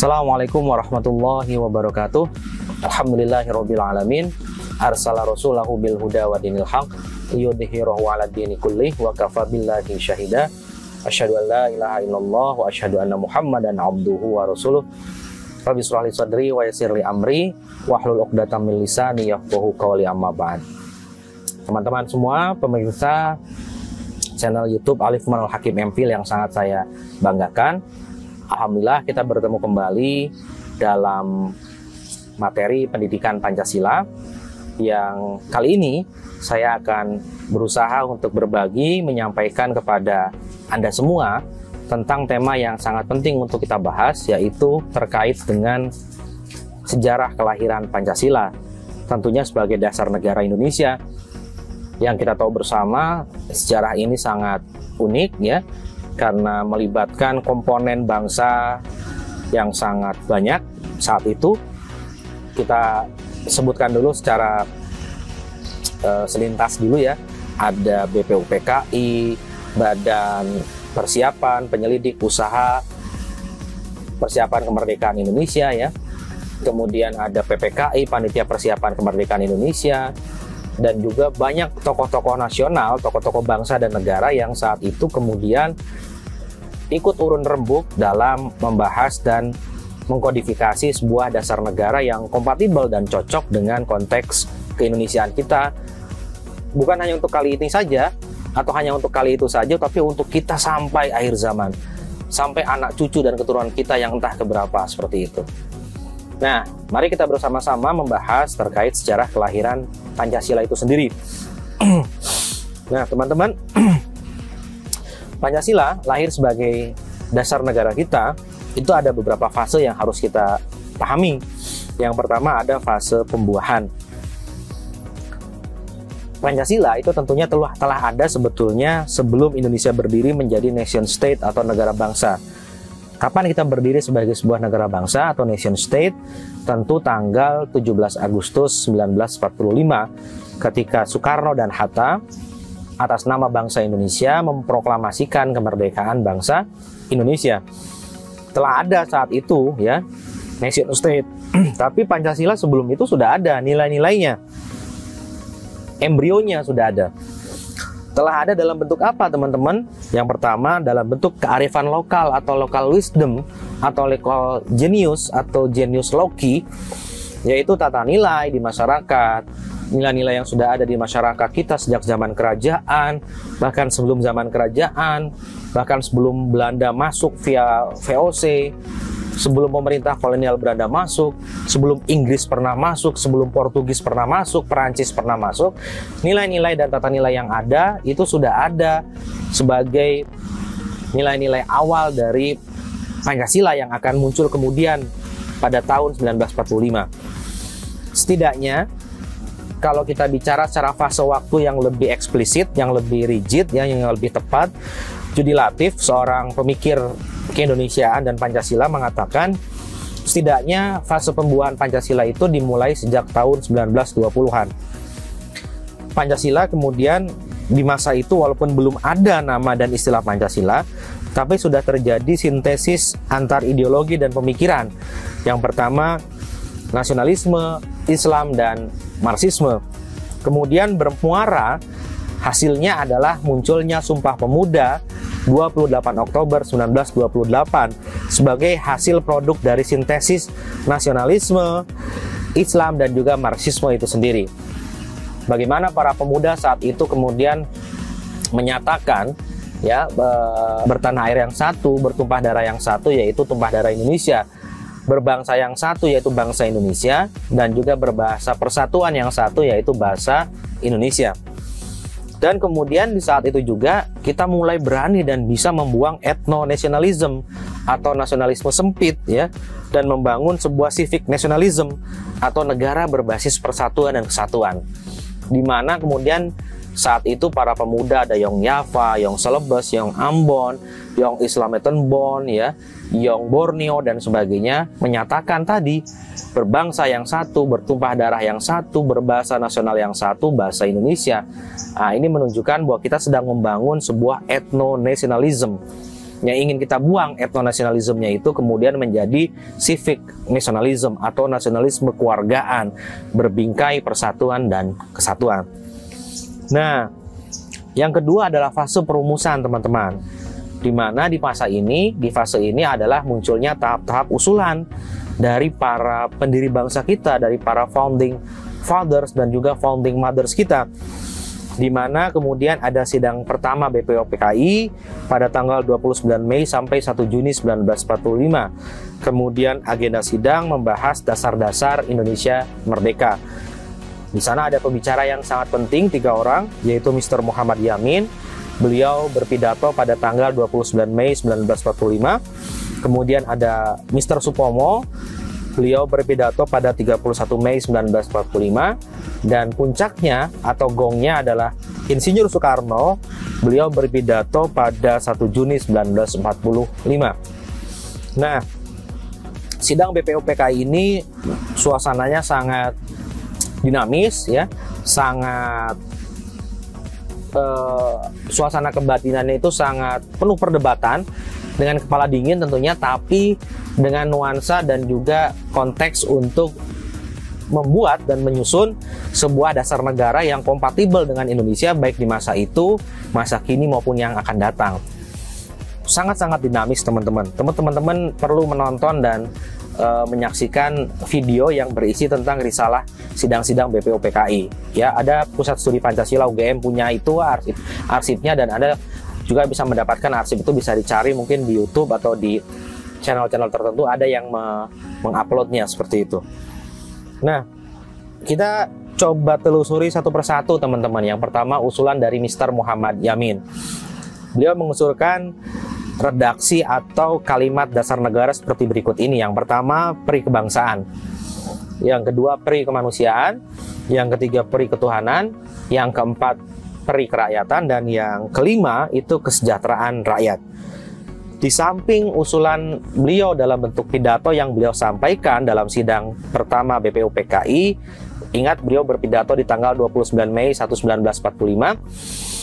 Assalamualaikum warahmatullahi wabarakatuh. Alhamdulillahirabbil alamin. Arsala rasulahu bil huda wa dinil haq liyudhhirahu 'ala dini kullih wa kafa billahi syahida. Asyhadu an la ilaha illallah wa asyhadu anna Muhammadan abduhu wa rasuluh. Rabbi shrah li sadri wa yassir li amri wahlul 'uqdatam min lisani yafqahu qawli, amma ba'd. Teman-teman semua pemirsa channel YouTube Alif Manul Hakim MPhil yang sangat saya banggakan, alhamdulillah kita bertemu kembali dalam materi pendidikan Pancasila yang kali ini saya akan berusaha untuk berbagi, menyampaikan kepada Anda semua tentang tema yang sangat penting untuk kita bahas, yaitu terkait dengan sejarah kelahiran Pancasila, tentunya sebagai dasar negara Indonesia. Yang kita tahu bersama, sejarah ini sangat unik ya, karena melibatkan komponen bangsa yang sangat banyak saat itu. Kita sebutkan dulu secara selintas dulu ya. Ada BPUPKI, Badan Persiapan Penyelidik Usaha Persiapan Kemerdekaan Indonesia ya. Kemudian ada PPKI, Panitia Persiapan Kemerdekaan Indonesia, dan juga banyak tokoh-tokoh nasional, tokoh-tokoh bangsa dan negara yang saat itu kemudian ikut urun rembuk dalam membahas dan mengkodifikasi sebuah dasar negara yang kompatibel dan cocok dengan konteks keindonesiaan kita, bukan hanya untuk kali ini saja atau hanya untuk kali itu saja, tapi untuk kita sampai akhir zaman, sampai anak cucu dan keturunan kita yang entah keberapa, seperti itu. Nah, mari kita bersama-sama membahas terkait sejarah kelahiran Pancasila itu sendiri. Nah, teman-teman, Pancasila lahir sebagai dasar negara kita. Itu ada beberapa fase yang harus kita pahami. Yang pertama ada fase pembuahan. Pancasila itu tentunya telah ada sebetulnya sebelum Indonesia berdiri menjadi nation state atau negara bangsa. Kapan kita berdiri sebagai sebuah negara bangsa atau nation state? Tentu tanggal 17 Agustus 1945 ketika Soekarno dan Hatta atas nama bangsa Indonesia memproklamasikan kemerdekaan bangsa Indonesia. Telah ada saat itu ya nation state. Tapi Pancasila sebelum itu sudah ada nilai-nilainya. Embrionya sudah ada. Telah ada dalam bentuk apa, teman-teman? Yang pertama dalam bentuk kearifan lokal atau local wisdom atau local genius atau genius loci, yaitu tata nilai di masyarakat, nilai-nilai yang sudah ada di masyarakat kita sejak zaman kerajaan, bahkan sebelum zaman kerajaan, bahkan sebelum Belanda masuk via VOC, sebelum pemerintah kolonial Belanda masuk, sebelum Inggris pernah masuk, sebelum Portugis pernah masuk, Perancis pernah masuk, nilai-nilai dan tata nilai yang ada itu sudah ada sebagai nilai-nilai awal dari Pancasila yang akan muncul kemudian pada tahun 1945. Setidaknya kalau kita bicara secara fase waktu yang lebih eksplisit, yang lebih rigid, yang lebih tepat, Judi Latif, seorang pemikir keindonesiaan dan Pancasila, mengatakan setidaknya fase pembuahan Pancasila itu dimulai sejak tahun 1920-an. Pancasila kemudian di masa itu walaupun belum ada nama dan istilah Pancasila, tapi sudah terjadi sintesis antar ideologi dan pemikiran. Yang pertama nasionalisme, Islam, dan Marxisme. Kemudian bermuara hasilnya adalah munculnya Sumpah Pemuda 28 Oktober 1928 sebagai hasil produk dari sintesis nasionalisme, Islam, dan juga Marxisme itu sendiri. Bagaimana para pemuda saat itu kemudian menyatakan ya bertanah air yang satu, bertumpah darah yang satu, yaitu tumpah darah Indonesia, berbangsa yang satu yaitu bangsa Indonesia, dan juga berbahasa persatuan yang satu yaitu bahasa Indonesia. Dan kemudian di saat itu juga kita mulai berani dan bisa membuang etno-nasionalisme atau nasionalisme sempit ya, dan membangun sebuah civic nationalism atau negara berbasis persatuan dan kesatuan. Di mana kemudian saat itu para pemuda ada Yong Yava, Yong Celebes, Yong Ambon, Yong Islametenbon ya, Yong Borneo dan sebagainya menyatakan tadi berbangsa yang satu, bertumpah darah yang satu, berbahasa nasional yang satu, bahasa Indonesia. Nah, ini menunjukkan bahwa kita sedang membangun sebuah etno-nasionalisme yang ingin kita buang etnonasionalismenya itu kemudian menjadi civic nationalism atau nasionalisme kewargaan, berbingkai persatuan dan kesatuan. Nah, yang kedua adalah fase perumusan, teman-teman, di mana di fase ini adalah munculnya tahap-tahap usulan dari para pendiri bangsa kita, dari para founding fathers dan juga founding mothers kita, di mana kemudian ada sidang pertama BPUPKI pada tanggal 29 Mei sampai 1 Juni 1945. Kemudian agenda sidang membahas dasar-dasar Indonesia Merdeka. Di sana ada pembicara yang sangat penting, 3 orang, yaitu Mr. Muhammad Yamin. Beliau berpidato pada tanggal 29 Mei 1945. Kemudian ada Mr. Supomo. Beliau berpidato pada 31 Mei 1945. Dan puncaknya atau gongnya adalah Insinyur Soekarno. Beliau berpidato pada 1 Juni 1945. Nah, sidang BPUPKI ini suasananya sangat dinamis, ya, sangat suasana kebatinannya itu sangat penuh perdebatan dengan kepala dingin tentunya, tapi dengan nuansa dan juga konteks untuk membuat dan menyusun sebuah dasar negara yang kompatibel dengan Indonesia baik di masa itu, masa kini maupun yang akan datang. Sangat-sangat dinamis, teman-teman. Teman-teman perlu menonton dan menyaksikan video yang berisi tentang risalah sidang-sidang BPUPKI. Ya, ada Pusat Studi Pancasila UGM punya itu arsipnya, dan Anda juga bisa mendapatkan arsip itu, bisa dicari mungkin di YouTube atau di channel-channel tertentu ada yang menguploadnya seperti itu. Nah, kita coba telusuri satu persatu, teman-teman. Yang pertama, usulan dari Mr. Muhammad Yamin. Beliau mengusulkan redaksi atau kalimat dasar negara seperti berikut ini. Yang pertama, peri kebangsaan. Yang kedua, peri kemanusiaan. Yang ketiga, peri ketuhanan. Yang keempat, peri kerakyatan. Dan yang kelima, itu kesejahteraan rakyat. Di samping usulan beliau dalam bentuk pidato yang beliau sampaikan dalam sidang pertama BPUPKI, ingat beliau berpidato di tanggal 29 Mei 1945.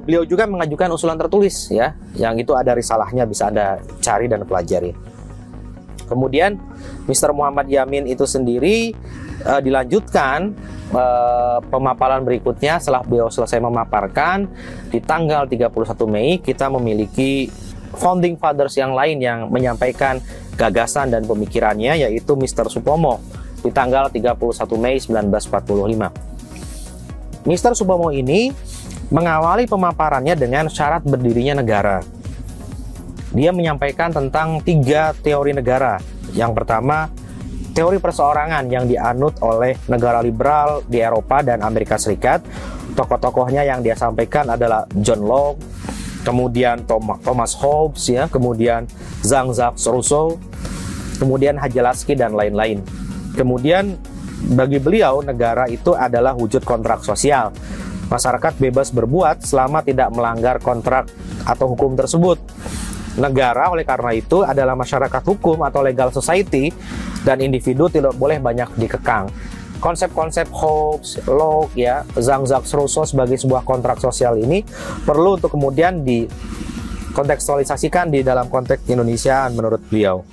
Beliau juga mengajukan usulan tertulis, ya, yang itu ada risalahnya, bisa Anda cari dan pelajari. Kemudian Mr. Muhammad Yamin itu sendiri dilanjutkan pemaparan berikutnya. Setelah beliau selesai memaparkan, di tanggal 31 Mei kita memiliki founding fathers yang lain yang menyampaikan gagasan dan pemikirannya, yaitu Mr. Supomo di tanggal 31 Mei 1945. Mr. Supomo ini mengawali pemaparannya dengan syarat berdirinya negara. Dia menyampaikan tentang 3 teori negara. Yang pertama, teori perseorangan yang dianut oleh negara liberal di Eropa dan Amerika Serikat. Tokoh-tokohnya yang dia sampaikan adalah John Locke, kemudian Thomas Hobbes, ya, kemudian Jean-Jacques Rousseau, kemudian Haji Laski dan lain-lain. Kemudian bagi beliau, negara itu adalah wujud kontrak sosial. Masyarakat bebas berbuat selama tidak melanggar kontrak atau hukum tersebut. Negara oleh karena itu adalah masyarakat hukum atau legal society, dan individu tidak boleh banyak dikekang. Konsep-konsep Hobbes, Locke, ya, Jean-Jacques Rousseau sebagai sebuah kontrak sosial ini perlu untuk kemudian dikontekstualisasikan di dalam konteks Indonesia menurut beliau.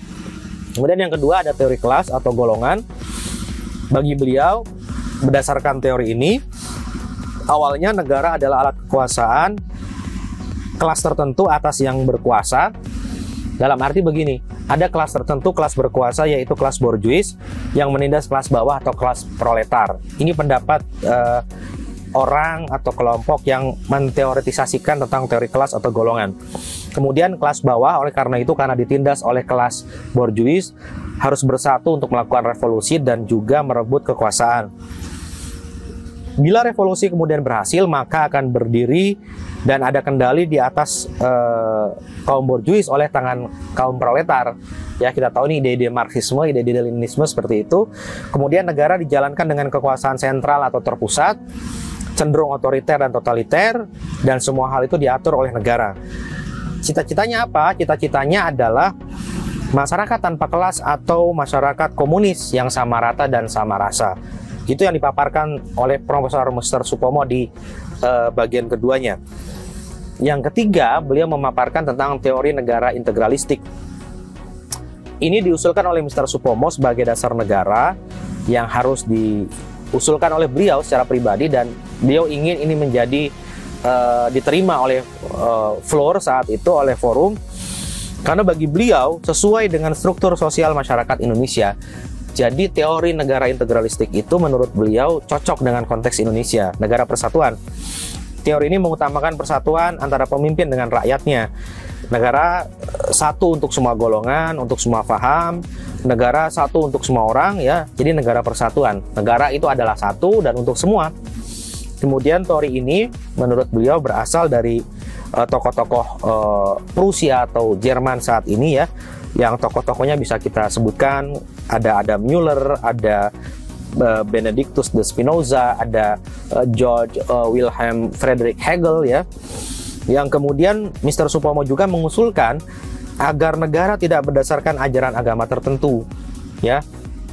Kemudian yang kedua ada teori kelas atau golongan. Bagi beliau, berdasarkan teori ini, awalnya negara adalah alat kekuasaan kelas tertentu atas yang berkuasa. Dalam arti begini, ada kelas tertentu, kelas berkuasa, yaitu kelas borjuis yang menindas kelas bawah atau kelas proletar. Ini pendapat orang atau kelompok yang menteoretisasikan tentang teori kelas atau golongan. Kemudian kelas bawah oleh karena itu, karena ditindas oleh kelas borjuis, harus bersatu untuk melakukan revolusi dan juga merebut kekuasaan. Bila revolusi kemudian berhasil, maka akan berdiri dan ada kendali di atas kaum borjuis oleh tangan kaum proletar. Ya, kita tahu ini ide-ide Marxisme, ide-ide Leninisme seperti itu. Kemudian negara dijalankan dengan kekuasaan sentral atau terpusat, cenderung otoriter dan totaliter, dan semua hal itu diatur oleh negara. Cita-citanya apa? Cita-citanya adalah masyarakat tanpa kelas atau masyarakat komunis yang sama rata dan sama rasa. Itu yang dipaparkan oleh Profesor Mr. Supomo di bagian keduanya. Yang ketiga, beliau memaparkan tentang teori negara integralistik. Ini diusulkan oleh Mr. Supomo sebagai dasar negara yang harus diusulkan oleh beliau secara pribadi, dan beliau ingin ini menjadi diterima oleh floor saat itu, oleh forum, karena bagi beliau sesuai dengan struktur sosial masyarakat Indonesia. Jadi teori negara integralistik itu menurut beliau cocok dengan konteks Indonesia, negara persatuan. Teori ini mengutamakan persatuan antara pemimpin dengan rakyatnya. Negara satu untuk semua golongan, untuk semua paham. Negara satu untuk semua orang, ya. Jadi negara persatuan. Negara itu adalah satu dan untuk semua. Kemudian teori ini menurut beliau berasal dari tokoh-tokoh Prusia atau Jerman saat ini, ya. Yang tokoh-tokohnya bisa kita sebutkan, ada Adam Müller, ada Benedictus de Spinoza, ada George Wilhelm Friedrich Hegel, ya. Yang kemudian Mr. Supomo juga mengusulkan agar negara tidak berdasarkan ajaran agama tertentu, ya.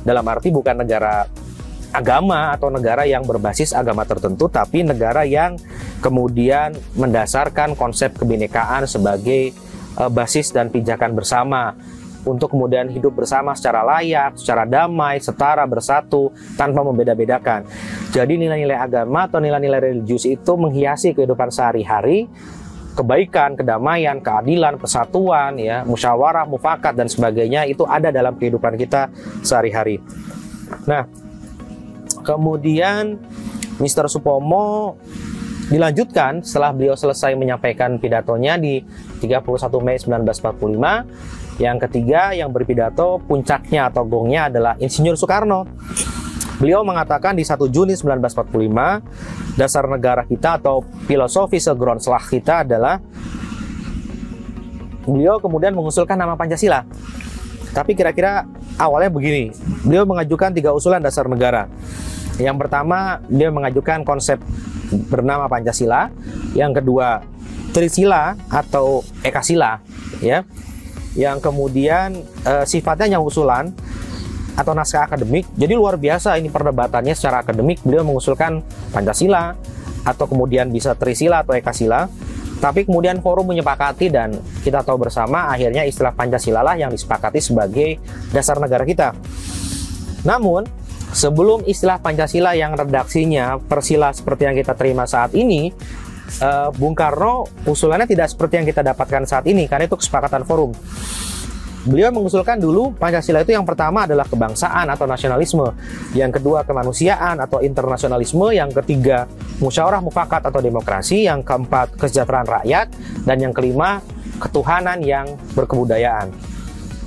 Dalam arti bukan negara agama atau negara yang berbasis agama tertentu, tapi negara yang kemudian mendasarkan konsep kebinekaan sebagai basis dan pijakan bersama, untuk kemudian hidup bersama secara layak, secara damai, setara, bersatu, tanpa membeda-bedakan. Jadi nilai-nilai agama atau nilai-nilai religius itu menghiasi kehidupan sehari-hari, kebaikan, kedamaian, keadilan, persatuan, ya, musyawarah, mufakat, dan sebagainya itu ada dalam kehidupan kita sehari-hari. Nah, kemudian Mr. Supomo dilanjutkan setelah beliau selesai menyampaikan pidatonya di 31 Mei 1945. Yang ketiga yang berpidato, puncaknya atau gongnya adalah Insinyur Soekarno. Beliau mengatakan di 1 Juni 1945, dasar negara kita atau filosofi segrondslag kita adalah, beliau kemudian mengusulkan nama Pancasila. Tapi kira-kira awalnya begini, beliau mengajukan 3 usulan dasar negara. Yang pertama, dia mengajukan konsep bernama Pancasila. Yang kedua, Trisila atau Ekasila, ya. Yang kemudian sifatnya yang usulan atau naskah akademik. Jadi luar biasa ini perdebatannya secara akademik. Beliau mengusulkan Pancasila atau kemudian bisa Trisila atau Ekasila. Tapi kemudian forum menyepakati, dan kita tahu bersama akhirnya istilah Pancasila lah yang disepakati sebagai dasar negara kita. Namun sebelum istilah Pancasila yang redaksinya persila seperti yang kita terima saat ini, Bung Karno usulannya tidak seperti yang kita dapatkan saat ini, karena itu kesepakatan forum. Beliau mengusulkan dulu Pancasila itu yang pertama adalah kebangsaan atau nasionalisme, yang kedua kemanusiaan atau internasionalisme, yang ketiga musyawarah mufakat atau demokrasi, yang keempat kesejahteraan rakyat, dan yang kelima ketuhanan yang berkebudayaan.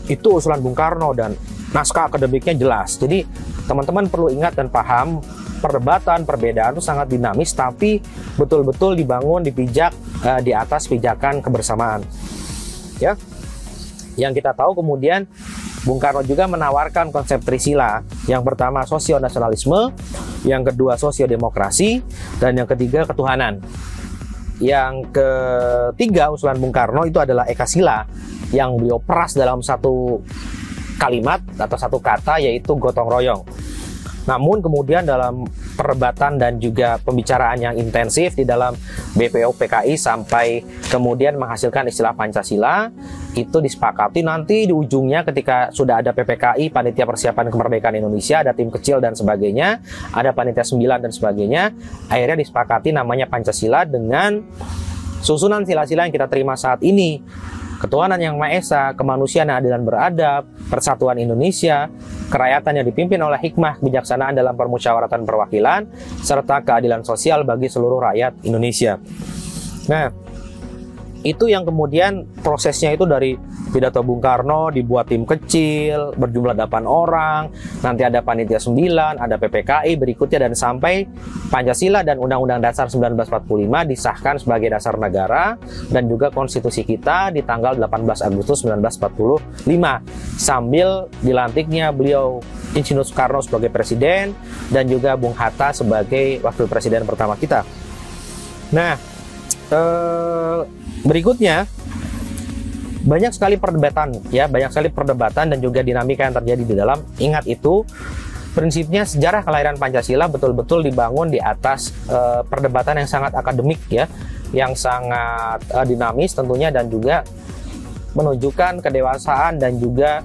Itu usulan Bung Karno dan naskah akademiknya jelas. Jadi teman-teman perlu ingat dan paham, perdebatan, perbedaan itu sangat dinamis, tapi betul-betul dibangun, dipijak di atas pijakan kebersamaan. Ya, yang kita tahu kemudian Bung Karno juga menawarkan konsep Trisila. Yang pertama sosio-nasionalisme, yang kedua sosio-demokrasi, dan yang ketiga ketuhanan. Yang ketiga usulan Bung Karno itu adalah Ekasila, yang beliau peras dalam satu kalimat atau satu kata, yaitu gotong royong. Namun kemudian dalam perdebatan dan juga pembicaraan yang intensif di dalam BPO PKI sampai kemudian menghasilkan istilah Pancasila, itu disepakati nanti di ujungnya ketika sudah ada PPKI, Panitia Persiapan Kemerdekaan Indonesia, ada tim kecil dan sebagainya, ada Panitia 9 dan sebagainya, akhirnya disepakati namanya Pancasila dengan susunan sila-sila yang kita terima saat ini. Ketuhanan yang Maha Esa, kemanusiaan yang adil dan beradab, persatuan Indonesia, kerakyatan yang dipimpin oleh hikmah kebijaksanaan dalam permusyawaratan perwakilan, serta keadilan sosial bagi seluruh rakyat Indonesia. Nah, itu yang kemudian prosesnya itu dari pidato Bung Karno dibuat tim kecil berjumlah 8 orang, nanti ada Panitia 9, ada PPKI berikutnya, dan sampai Pancasila dan Undang-Undang Dasar 1945 disahkan sebagai dasar negara, dan juga konstitusi kita di tanggal 18 Agustus 1945 sambil dilantiknya beliau Insinyur Soekarno sebagai presiden dan juga Bung Hatta sebagai wakil presiden pertama kita. Nah, berikutnya banyak sekali perdebatan, ya, banyak sekali perdebatan dan juga dinamika yang terjadi di dalam. Ingat itu, prinsipnya sejarah kelahiran Pancasila betul-betul dibangun di atas perdebatan yang sangat akademik, ya. yang sangat dinamis tentunya, dan juga menunjukkan kedewasaan dan juga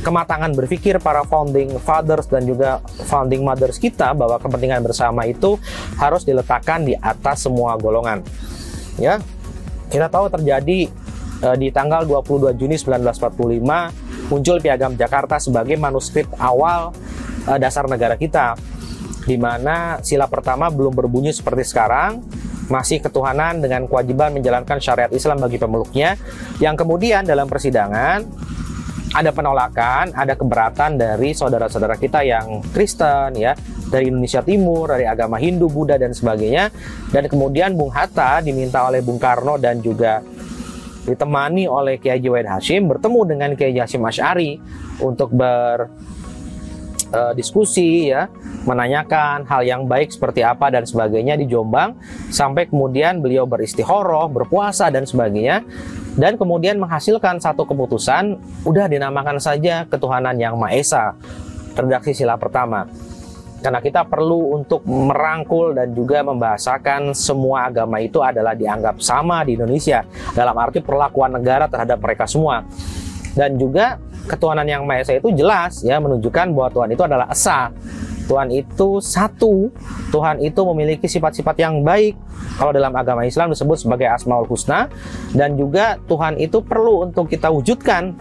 kematangan berpikir para founding fathers dan juga founding mothers kita, bahwa kepentingan bersama itu harus diletakkan di atas semua golongan. Ya, kita tahu terjadi di tanggal 22 Juni 1945 muncul Piagam Jakarta sebagai manuskrip awal dasar negara kita, di mana sila pertama belum berbunyi seperti sekarang, masih ketuhanan dengan kewajiban menjalankan syariat Islam bagi pemeluknya, yang kemudian dalam persidangan ada penolakan, ada keberatan dari saudara-saudara kita yang Kristen, ya, dari Indonesia Timur, dari agama Hindu, Buddha, dan sebagainya. Dan kemudian Bung Hatta diminta oleh Bung Karno dan juga ditemani oleh Kiai Haji Wahid Hasyim bertemu dengan Kiai Hasyim Asy'ari untuk berdiskusi, ya, menanyakan hal yang baik seperti apa dan sebagainya di Jombang, sampai kemudian beliau beristikharah, berpuasa dan sebagainya, dan kemudian menghasilkan satu keputusan, udah dinamakan saja ketuhanan yang Maha Esa, redaksi sila pertama. Karena kita perlu untuk merangkul dan juga membahasakan semua agama itu adalah dianggap sama di Indonesia, dalam arti perlakuan negara terhadap mereka semua. Dan juga ketuhanan yang Maha Esa itu jelas, ya, menunjukkan bahwa Tuhan itu adalah esa. Tuhan itu satu, Tuhan itu memiliki sifat-sifat yang baik. Kalau dalam agama Islam disebut sebagai Asmaul Husna, dan juga Tuhan itu perlu untuk kita wujudkan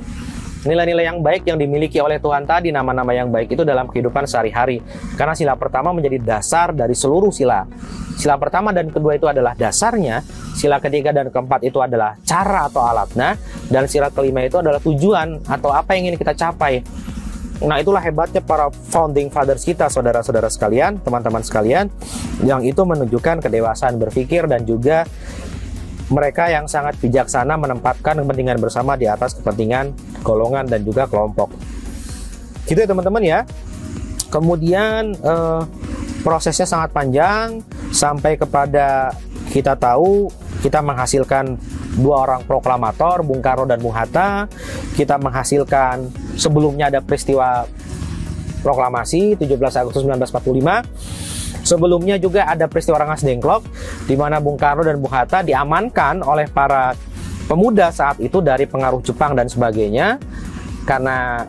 nilai-nilai yang baik yang dimiliki oleh Tuhan tadi, nama-nama yang baik itu dalam kehidupan sehari-hari. Karena sila pertama menjadi dasar dari seluruh sila. Sila pertama dan kedua itu adalah dasarnya, sila ketiga dan keempat itu adalah cara atau alatnya, dan sila kelima itu adalah tujuan atau apa yang ingin kita capai. Nah, itulah hebatnya para founding fathers kita, saudara-saudara sekalian, teman-teman sekalian, yang itu menunjukkan kedewasaan berpikir dan juga mereka yang sangat bijaksana menempatkan kepentingan bersama di atas kepentingan golongan dan juga kelompok. Gitu ya teman-teman ya. Kemudian prosesnya sangat panjang sampai kepada kita tahu kita menghasilkan dua orang proklamator, Bung Karno dan Bung Hatta. Kita menghasilkan, sebelumnya ada peristiwa proklamasi 17 Agustus 1945. Sebelumnya juga ada peristiwa Rengas Dengklok, di mana Bung Karno dan Bung Hatta diamankan oleh para pemuda saat itu dari pengaruh Jepang dan sebagainya. Karena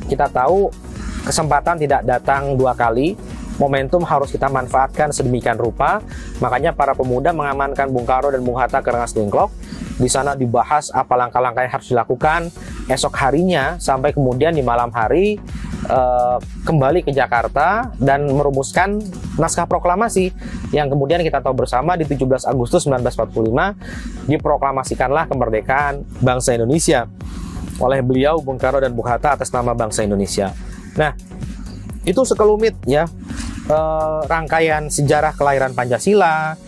kita tahu kesempatan tidak datang dua kali, momentum harus kita manfaatkan sedemikian rupa. Makanya para pemuda mengamankan Bung Karno dan Bung Hatta ke Rengas Dengklok. Di sana dibahas apa langkah-langkah yang harus dilakukan esok harinya, sampai kemudian di malam hari kembali ke Jakarta dan merumuskan naskah proklamasi yang kemudian kita tahu bersama di 17 Agustus 1945 diproklamasikanlah kemerdekaan bangsa Indonesia oleh beliau Bung Karno dan Bung Hatta atas nama bangsa Indonesia. Nah, itu sekelumit ya rangkaian sejarah kelahiran Pancasila,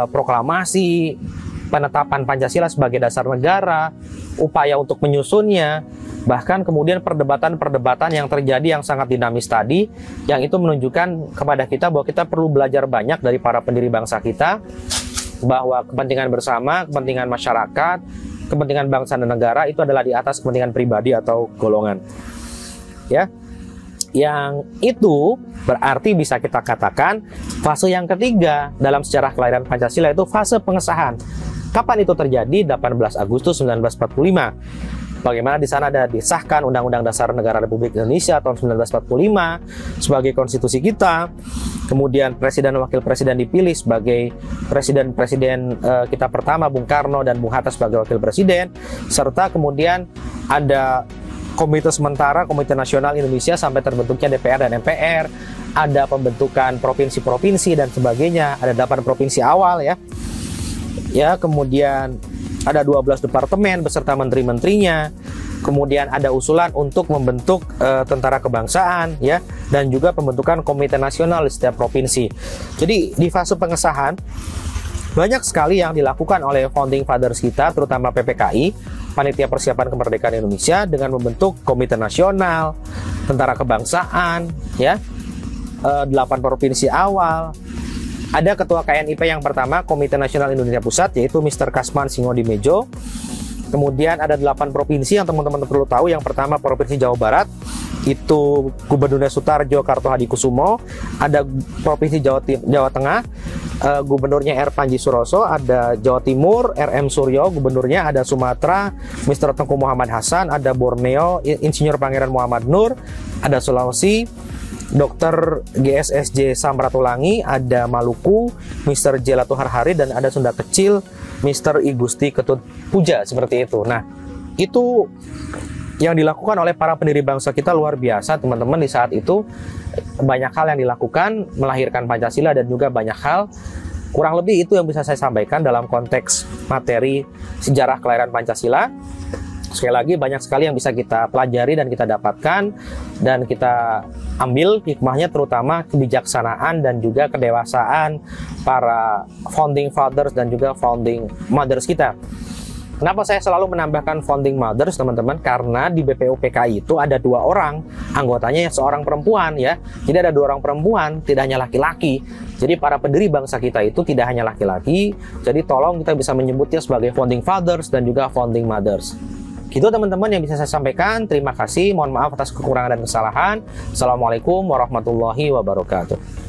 proklamasi, penetapan Pancasila sebagai dasar negara, upaya untuk menyusunnya, bahkan kemudian perdebatan-perdebatan yang terjadi yang sangat dinamis tadi, yang itu menunjukkan kepada kita bahwa kita perlu belajar banyak dari para pendiri bangsa kita, bahwa kepentingan bersama, kepentingan masyarakat, kepentingan bangsa dan negara itu adalah di atas kepentingan pribadi atau golongan. Ya, yang itu berarti bisa kita katakan fase yang ketiga dalam sejarah kelahiran Pancasila itu fase pengesahan. Kapan itu terjadi? 18 Agustus 1945. Bagaimana di sana ada disahkan Undang-Undang Dasar Negara Republik Indonesia tahun 1945 sebagai konstitusi kita. Kemudian presiden dan wakil presiden dipilih sebagai presiden-presiden kita pertama, Bung Karno dan Bung Hatta sebagai wakil presiden, serta kemudian ada Komite Sementara, Komite Nasional Indonesia sampai terbentuknya DPR dan MPR, ada pembentukan provinsi-provinsi dan sebagainya, ada 8 provinsi awal ya. Ya, kemudian ada 12 departemen beserta menteri-menterinya. Kemudian ada usulan untuk membentuk tentara kebangsaan ya, dan juga pembentukan komite nasional di setiap provinsi. Jadi di fase pengesahan banyak sekali yang dilakukan oleh founding fathers kita, terutama PPKI, Panitia Persiapan Kemerdekaan Indonesia, dengan membentuk komite nasional, tentara kebangsaan ya, 8 provinsi awal. Ada ketua KNIP yang pertama, Komite Nasional Indonesia Pusat, yaitu Mr. Kasman Singodimedjo. Kemudian ada 8 provinsi yang teman-teman perlu tahu. Yang pertama Provinsi Jawa Barat, itu Gubernurnya Sutarjo Kartohadikusumo, ada Provinsi Jawa Tengah, Gubernurnya R. Panji Suroso, ada Jawa Timur, RM Suryo, Gubernurnya, ada Sumatera, Mr. Tengku Muhammad Hasan, ada Borneo, Insinyur Pangeran Muhammad Nur, ada Sulawesi, Dr. GSSJ Samratulangi, ada Maluku, Mr. Jelatuhar Hari, dan ada Sunda Kecil, Mr. I Gusti Ketut Puja, seperti itu. Nah, itu yang dilakukan oleh para pendiri bangsa kita luar biasa, teman-teman. Di saat itu banyak hal yang dilakukan, melahirkan Pancasila, dan juga banyak hal. Kurang lebih itu yang bisa saya sampaikan dalam konteks materi sejarah kelahiran Pancasila. Sekali lagi, banyak sekali yang bisa kita pelajari dan kita dapatkan dan kita ambil hikmahnya, terutama kebijaksanaan dan juga kedewasaan para founding fathers dan juga founding mothers kita. Kenapa saya selalu menambahkan founding mothers, teman-teman? Karena di BPUPKI itu ada 2 orang anggotanya, yang seorang perempuan, ya. Jadi ada 2 orang perempuan, tidak hanya laki-laki. Jadi para pendiri bangsa kita itu tidak hanya laki-laki. Jadi tolong kita bisa menyebutnya sebagai founding fathers dan juga founding mothers. Gitu teman-teman yang bisa saya sampaikan. Terima kasih. Mohon maaf atas kekurangan dan kesalahan. Assalamualaikum warahmatullahi wabarakatuh.